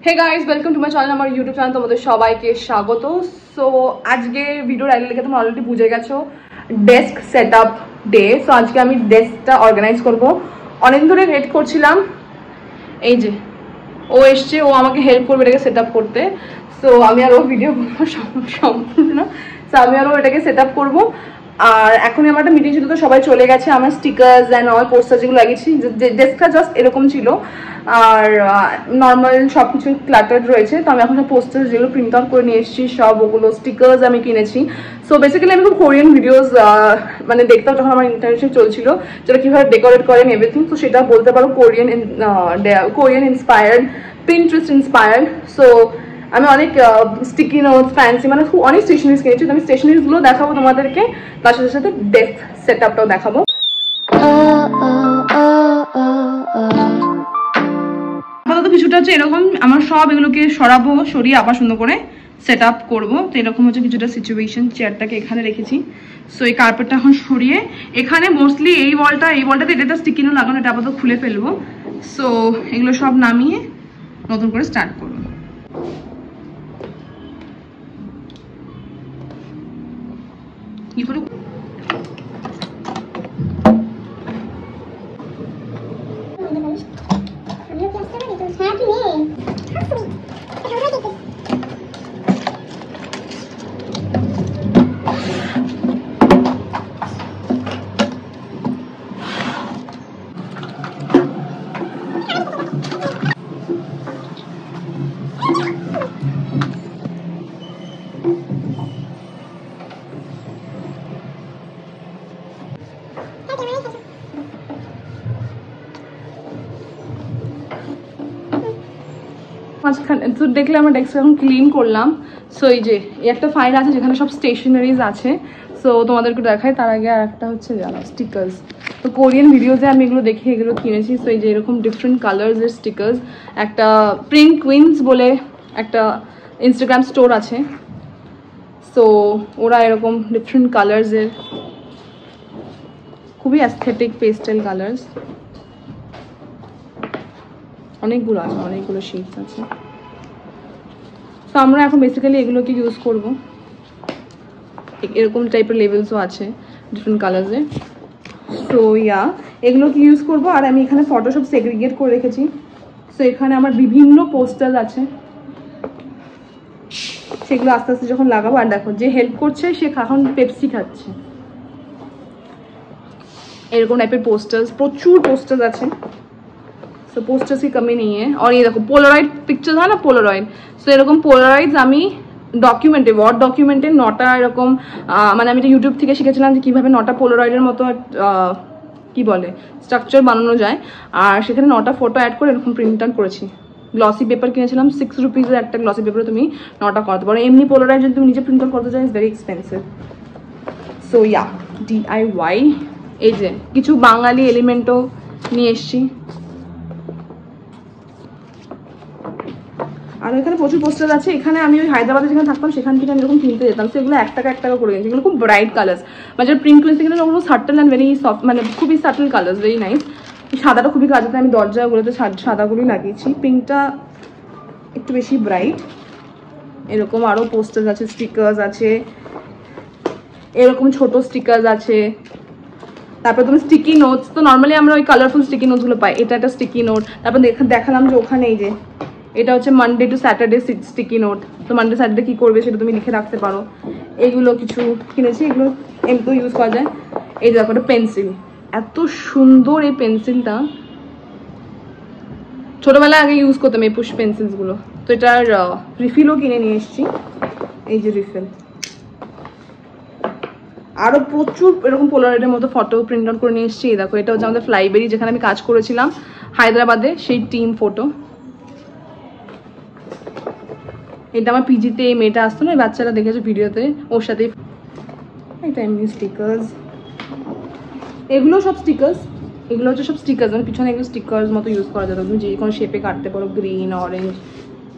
Hey guys welcome to my channel আমার YouTube channel তোমাদের সবাইকে স্বাগত। সো আজকে ভিডিও টাইটেল দেখে তোমরা অলরেডি বুঝে গেছো ডেস্ক সেটআপ ডে। সো আজকে আমি ডেস্কটা অর্গানাইজ করব। অনেকদিন ধরে ওয়েট করছিলাম, এই যে ও এসছে, ও আমাকে হেল্প করবে এটাকে সেটআপ করতে। সো আমি আর ও ভিডিও সম্পূর্ণ সো আমি আর ও এটাকে সেটআপ করব। আর এখনই আমার একটা মিটিং ছিল, তো সবাই চলে গেছে। আমার স্টিকার্স অ্যান্ড অল পোস্টার যেগুলো লাগিয়েছি, ডেস্কটা জাস্ট এরকম ছিল আর নর্মাল সব কিছু ক্লাটার্ড রয়েছে। তো আমি এখন সব পোস্টার যেগুলো প্রিন্ট আউট করে নিয়ে এসেছি, সব ওগুলো স্টিকার্স আমি কিনেছি। সো বেসিক্যালি আমি খুব কোরিয়ান ভিডিওস মানে দেখতাম যখন আমার ইন্টার্নশিপ চলছিল, যেটা কীভাবে ডেকোরেট করেন এভরিথিং। তো সেটা বলতে পারো Korean inspired, Pinterest inspired. So আমি অনেক স্টিকি নোটস, ফ্যান্সি, মানে খুব অনেক স্টেশনারিজ কিনেছি। তো আমি স্টেশনারিজগুলো দেখাবো তোমাদেরকে, তার সাথে সাথে ডেস্ক সেট আপটাও দেখাবো। আপাতত কিছুটা হচ্ছে এরকম, আমার সব এগুলোকে সরাবো, সরিয়ে আবার সুন্দর করে সেট আপ করবো। তো এরকম হচ্ছে কিছুটা সিচুয়েশন। চেয়ারটাকে এখানে রেখেছি। সো এই কার্পেটটা এখন সরিয়ে এখানে মোস্টলি এই ওয়ালটাতে এটা স্টিকি নোট লাগানো, এটা আপাতত খুলে ফেলবো। সো এগুলো সব নামিয়ে নতুন করে স্টার্ট করবো। কি করে মাঝখানে তো দেখলে আমার ডেস্কটা এখন ক্লিন করলাম। সো এই যে একটা ফাইল আছে যেখানে সব স্টেশনারিজ আছে। সো তোমাদেরকে দেখাই, তার আগে আর একটা হচ্ছে জানো স্টিকার্স। তো কোরিয়ান ভিডিওতে আমি এগুলো দেখে এগুলো কিনেছি। সো এই যে এরকম ডিফারেন্ট কালার্সের স্টিকার্স। একটা প্রিন্ট কুইন্স বলে একটা ইনস্টাগ্রাম স্টোর আছে। সো ওরা এরকম ডিফারেন্ট কালার্সের, খুবই অ্যাস্থেটিক পেস্টেল কালার্স, অনেকগুলো শেডস আছে। তো আমরা এখন বেসিক্যালি এগুলোকে ইউজ করব। এরকম টাইপের লেভেলসও আছে ডিফারেন্ট কালার্সের। সো এগুলোকে ইউজ করব। আর আমি এখানে ফটোশপ সেগ্রিগেট করে রেখেছি। সো এখানে আমার বিভিন্ন পোস্টার আছে, সেগুলো আস্তে আস্তে যখন লাগাবো। আর দেখো যে হেল্প করছে সে এখন পেপসি খাচ্ছে। এরকম টাইপের পোস্টার্স, প্রচুর পোস্টার্স আছে। तो पोस्टर्स की कमी नहीं है। और ये देखो पोलारॉइड पिक्चर्स है ना, पोलारॉइड। सो এরকম পোলারয়েডস আমি ডকুমেন্টে, ওয়ার্ড ডকুমেন্টে 9টা এরকম, মানে আমি এটা ইউটিউব থেকে শিখেছিলাম যে কীভাবে 9টা পোলারয়েডের মতো কি বলে স্ট্রাকচার বানানো যায়। আর সেখানে 9টা ফটো অ্যাড করে এরকম প্রিন্ট আউট করেছি। গ্লসি পেপার কিনেছিলাম 6 রুপিজের একটা গ্লসি পেপারে তুমি 9টা করতে পারো। এমনি পোলারয়েড যদি তুমি নিজে প্রিন্ট আউট করতে চাও it's very expensive. So DIY। এই যে কিছু বাঙালি এলিমেন্টও নিয়ে এসছি। আর এখানে প্রচুর পোস্টার আছে। এখানে আমি ওই হায়দ্রাবাদে যেখানে থাকতাম সেখান থেকে আমি এরকম কিনতে যেতাম। সেগুলো 1 টাকা 1 টাকা করে কিনছি। এগুলো খুব ব্রাইট কালার্স, মানে প্রিন্ট কুইন্স থেকে ওগুলো সাটল অ্যান্ড ভেরি সফট, মানে খুবই সাটল কালার্স, ভেরি নাইস। সাদাটা খুবই কাজে, আমি দরজাগুলোতে সাদাগুলোই লাগিয়েছি। পিঙ্কটা একটু বেশি ব্রাইট। এরকম আরও পোস্টার আছে, স্টিকার্স আছে, এরকম ছোট স্টিকার্স আছে। তারপর তুমি স্টিকি নোটস, তো নর্মালি আমরা ওই কালারফুল স্টিকি নোটসগুলো পাই। এটা একটা স্টিকি নোট। তারপর দেখালাম যে ওখানে এই যে এটা হচ্ছে Monday to Saturday sticky note. তো মানডে স্যাটারডে কী করবে সেটা তুমি লিখে রাখতে পারো। এগুলো কিছু কিনেছি, এগুলো এমনিতেও ইউজ করা যায়। এই দেখো একটা পেন্সিল, এত সুন্দর এই পেন্সিলটা। ছোটোবেলায় আগে ইউজ করতাম এই পুশ পেন্সিলসগুলো। তো এটার রিফিলও কিনে নিয়ে এসেছি। এই যে রিফিল। আরও প্রচুর এরকম পোলারয়েডের মতো ফটো প্রিন্ট আউট করে নিয়ে এসেছি। এই দেখো এটা হচ্ছে আমাদের ফ্লাইবেরি, যেখানে আমি কাজ করেছিলাম হায়দ্রাবাদে, সেই টিম ফটো। এটা আমার পিজিতে এই মেয়েটা আসতো না, বাচ্চারা দেখেছে ভিডিওতে, ওর সাথে। এটা এমনি স্টিকার্স, এগুলো সব স্টিকার্স। এগুলো হচ্ছে সব স্টিকার্স, মানে পিছনে এগুলো স্টিকার্স মতো ইউজ করা যাবে, তুমি যে কোনো শেপে কাটতে পারো। গ্রিন, অরেঞ্জ,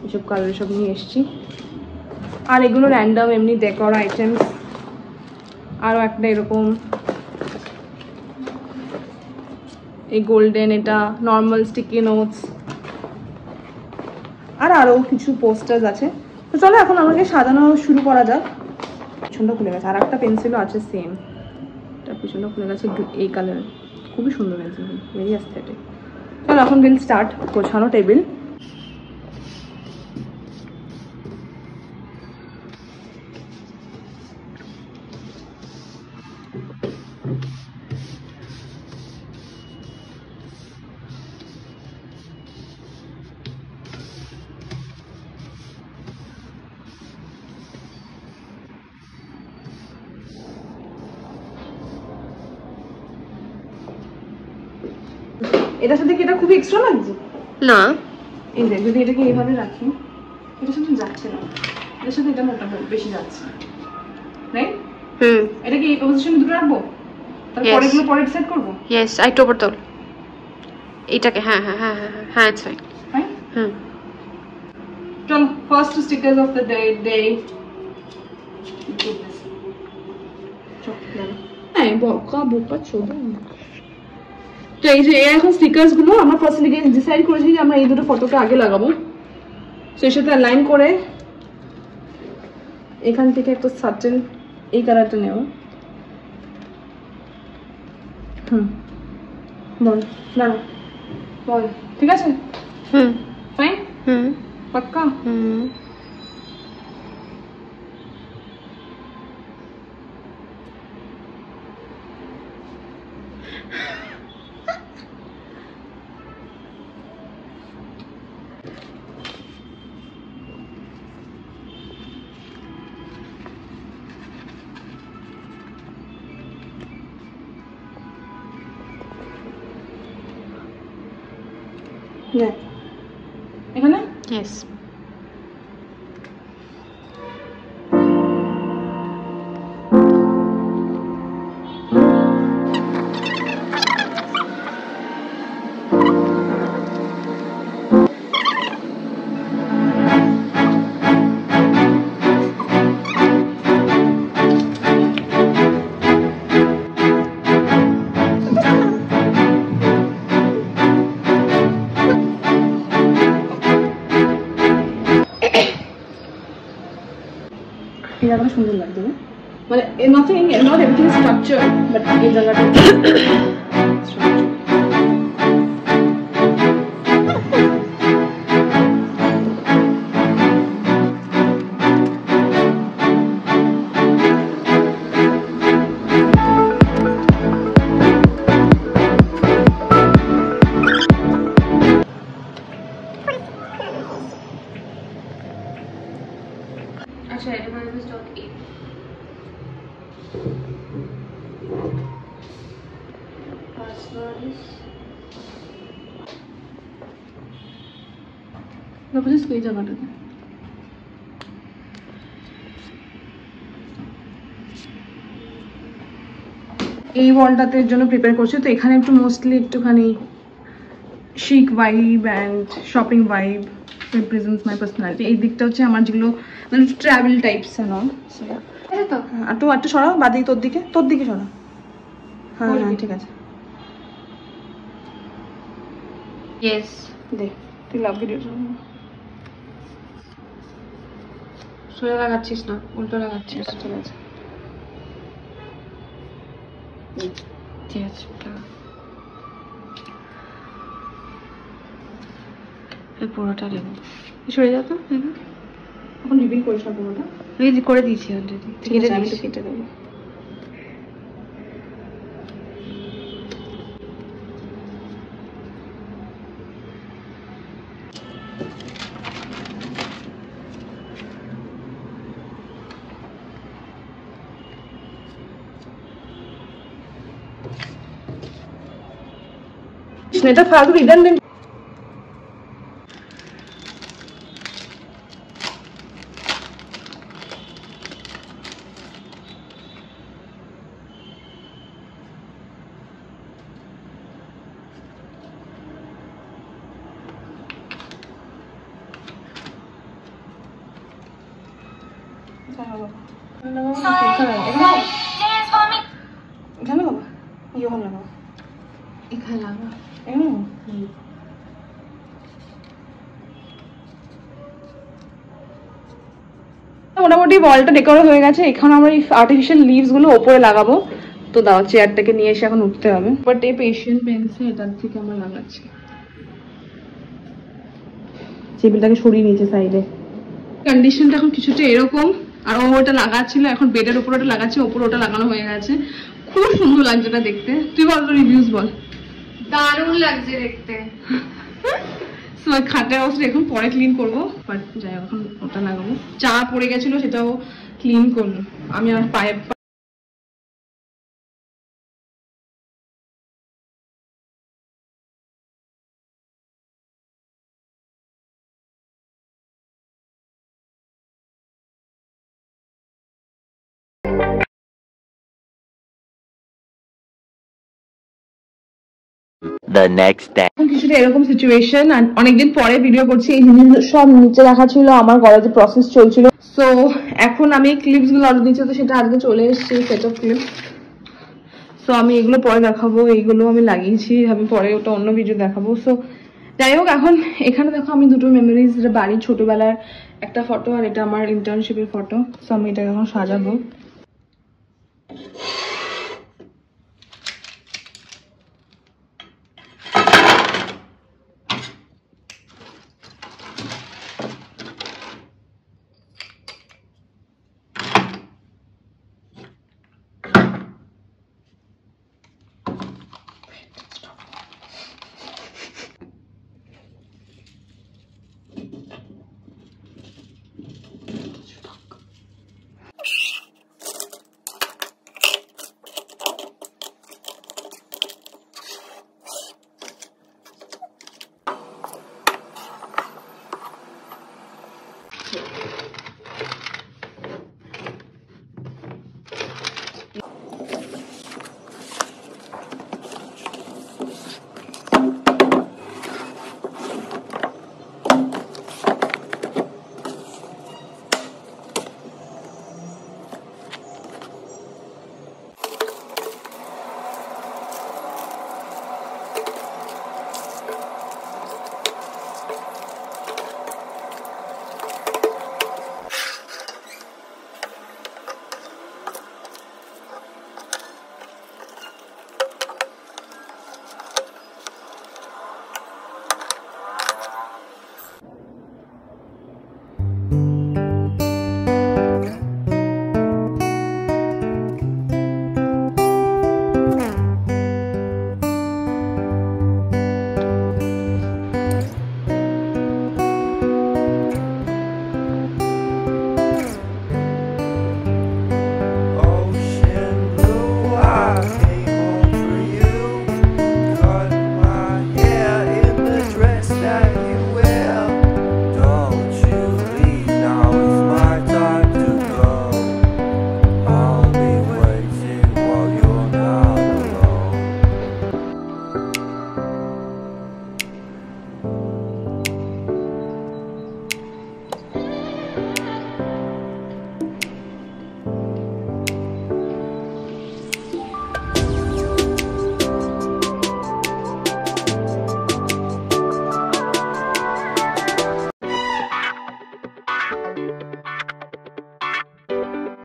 এসব কালার সব নিয়ে এসেছি। আর এগুলো র্যান্ডাম এমনি ডেকোর আইটেমস। আরও একটা এরকম এই গোল্ডেন, এটা নর্মাল স্টিকি নোটস। আর আরও কিছু পোস্টার্স আছে। তো চলো এখন আমাকে সাজানো শুরু করা যাক। পিছনটা খুলে গেছে, আর একটা পেন্সিলও আছে সেম, তার পিছনটা খুলে গেছে এই কালারের, খুবই সুন্দর পেন্সিল, ভেরি অ্যাস্থেটিক। চলো এখন উইল স্টার্ট গোছানো টেবিল। এটার সাথে কি এটা খুবই এক্সট্রা লাগছে না? এই দেখ, যদি এটাকে এইভাবে রাখি, এটার সাথে যাচ্ছে না, এটার সাথে এটা মোটামুটি বেশি যাচ্ছে, রাইট? এটা কি এই পজিশনে দুটো রাখবো, তারপর পরেগুলো পরে সেট করবো? ইয়েস, আই টোপার তোল এটাকে। হ্যাঁ হ্যাঁ হ্যাঁ হ্যাঁ হ্যাঁ, ইটস ফাইন। চলো first stickers of the day. হ্যাঁ বকা বোকা চোদা। তো এই যে এখন স্টিকার্স গুলো আমরা ফার্স্ট ডিসাইড করেছি যে আমরা এই দুটো ফটোকে আগে লাগাবো। তো এর সাথে লাইন করে এখান থেকে একটা সার্টেন এই কালারটা নেব। বল দাঁড়া, বল ঠিক আছে? ফাইন, পাক্কা। এখানে ইয়েস। এই জায়গাটা সুন্দর লাগছে, মানে not everything is structure, but এই জায়গাটা আচ্ছা, এবার স্টক এ এই জায়গাটাতে এই ওয়ালটাতে জন্য প্রিপেয়ার করছি। তো এখানে একটু মোস্টলি একটুখানি শিক vibe and shopping vibe represents my personality. এই দিকটা হচ্ছে আমার যেগুলো মানে ট্রাভেল টাইপস তো। আর তো একটু সরাও বাদি, তোর দিকে সরা। হ্যাঁ হ্যাঁ ঠিক আছে। ইয়েস, দে তুই লাভ ভিডিও সোজা লাগাচ্ছিস না, উল্টো লাগাচ্ছিস। ঠিক আছে ঠিক আছে, পুরোটা নেবো। সরে যাও তো, এখন রিভিল করিস না পুরোটা। আমি করে দিয়েছি অলরেডি, আমি তো কেটে দেবো। এটা ফালতু রিডান্ডেন্ট। এখানে বাবা ইয়ে হল না, এখানে লাগা। মোটামুটি ওয়ালটা ডেকোর হয়ে গেছে। এখানে আমরা এই আর্টিফিশিয়াল লিভস গুলো ওপরে লাগাবো। তো দাও, চেয়ারটাকে নিয়ে এসে এখন উঠতে হবে। বাট এই পেশেন্ট পেন্সে এটার থেকে আমরা লাগাচ্ছি, টেবিলটাকে সরিয়ে নিয়েছে সাইডে। কন্ডিশনটা এখন কিছুটা এরকম। আর ও ওটা লাগাচ্ছিল, এখন বেডের উপর ওটা লাগাচ্ছে, ওপর ওটা লাগানো হয়ে গেছে। খুব সুন্দর লাগছে এটা দেখতে। তুই বল, তো রিভিউজ বল। দারুণ লাগছে দেখতে। খাটের অবস্থা এখন পরে ক্লিন করবো, বাট যাই হোক এখন ওটা লাগাবো। চা পড়ে গেছিল, সেটাও ক্লিন করলো। আমি আর পায়ে the next day. কিছুটা এরকম সিচুয়েশন। অনেকদিন পরে ভিডিও করছি। এই জিনিসগুলো সব নিচে রাখা ছিল, আমার কলেজে প্রসেস চলছিল। সো এখন আমি ক্লিপস গুলো অর্ডার দিচ্ছি, তো সেটা আজকে চলে এসেছে, সেট অফ ক্লিপস। সো আমি এগুলো পরে দেখাবো। এইগুলো আমি লাগিয়েছি, আমি পরে ওটা অন্য ভিডিও দেখাবো। সো যাই হোক, এখন এখানে দেখো আমি দুটো মেমোরিজ, যেটা বাড়ির ছোটবেলার একটা ফটো, আর এটা আমার ইন্টার্নশিপের ফটো। সো আমি এটাকে এখন সাজাবো।